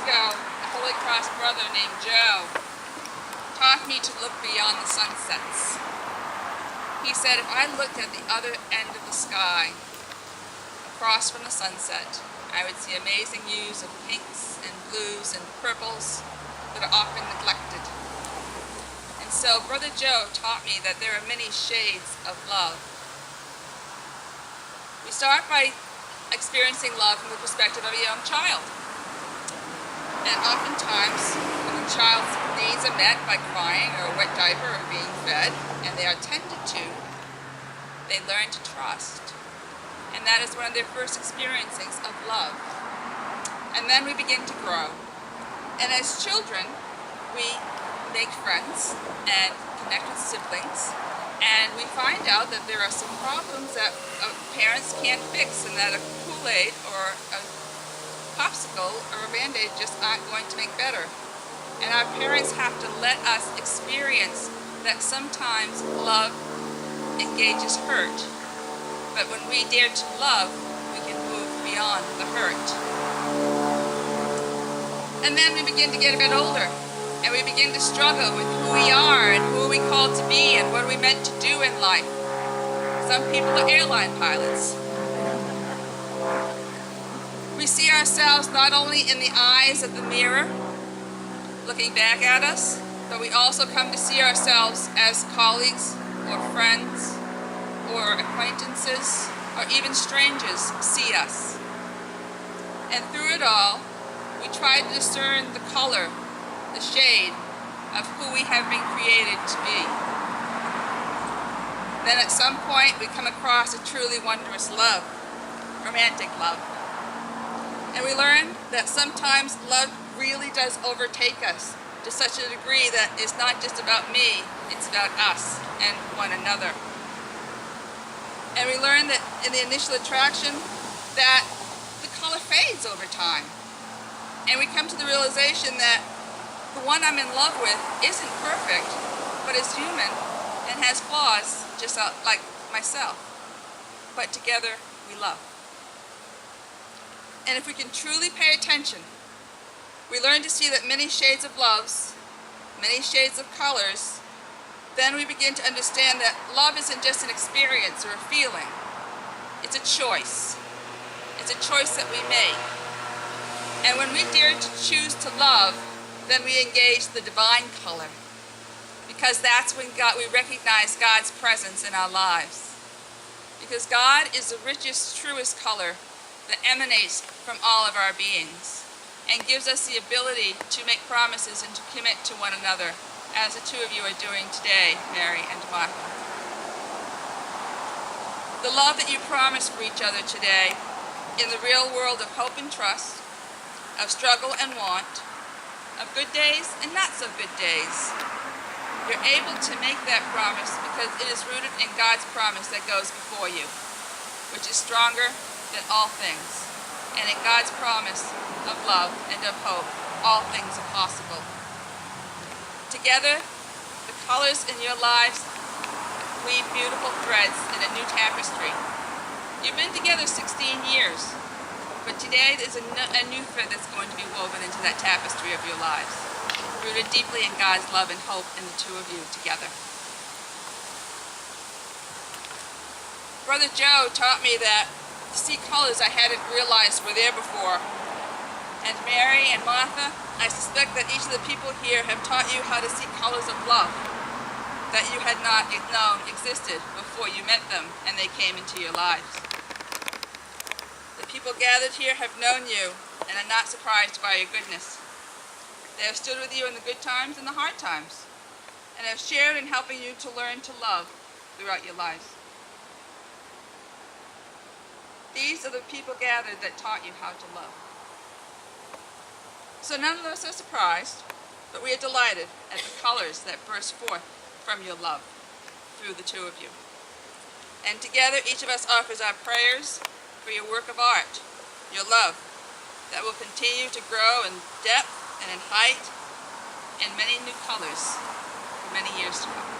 ago, a Holy Cross brother named Joe taught me to look beyond the sunsets. He said if I looked at the other end of the sky, across from the sunset, I would see amazing views of pinks and blues and purples that are often neglected. And so Brother Joe taught me that there are many shades of love. We start by experiencing love from the perspective of a young child. And oftentimes, when a child's needs are met by crying or a wet diaper or being fed, and they are tended to, they learn to trust. And that is one of their first experiences of love. And then we begin to grow. And as children, we make friends and connect with siblings. And we find out that there are some problems that parents can't fix, and that a Kool-Aid or a popsicle or a Band-Aid just aren't going to make better. And our parents have to let us experience that sometimes love engages hurt. But when we dare to love, we can move beyond the hurt. And then we begin to get a bit older. And we begin to struggle with who we are and who are we called to be and what are we meant to do in life. Some people are airline pilots. We see ourselves not only in the eyes of the mirror, looking back at us, but we also come to see ourselves as colleagues or friends or acquaintances or even strangers see us. And through it all, we try to discern the color, the shade of who we have been created to be. Then at some point we come across a truly wondrous love, romantic love. And we learn that sometimes love really does overtake us to such a degree that it's not just about me, it's about us and one another. And we learn that in the initial attraction that the color fades over time. And we come to the realization that the one I'm in love with isn't perfect, but is human and has flaws just like myself. But together we love. And if we can truly pay attention, we learn to see that many shades of loves, many shades of colors, then we begin to understand that love isn't just an experience or a feeling. It's a choice. It's a choice that we make. And when we dare to choose to love, then we engage the divine color, because that's when we recognize God's presence in our lives. Because God is the richest, truest color that emanates from all of our beings and gives us the ability to make promises and to commit to one another, as the two of you are doing today, Mary and Martha. The love that you promise for each other today in the real world of hope and trust, of struggle and want, of good days and not so good days. You're able to make that promise because it is rooted in God's promise that goes before you, which is stronger than all things. And in God's promise of love and of hope, all things are possible. Together, the colors in your lives weave beautiful threads in a new tapestry. You've been together 16 years. But today there's a new thread that's going to be woven into that tapestry of your lives, rooted deeply in God's love and hope in the two of you together. Brother Joe taught me that to see colors I hadn't realized were there before. And Mary and Martha, I suspect that each of the people here have taught you how to see colors of love that you had not known existed before you met them and they came into your lives. People gathered here have known you and are not surprised by your goodness. They have stood with you in the good times and the hard times, and have shared in helping you to learn to love throughout your lives. These are the people gathered that taught you how to love. So none of us are surprised, but we are delighted at the colors that burst forth from your love through the two of you. And together each of us offers our prayers for your work of art, your love, that will continue to grow in depth and in height and many new colors for many years to come.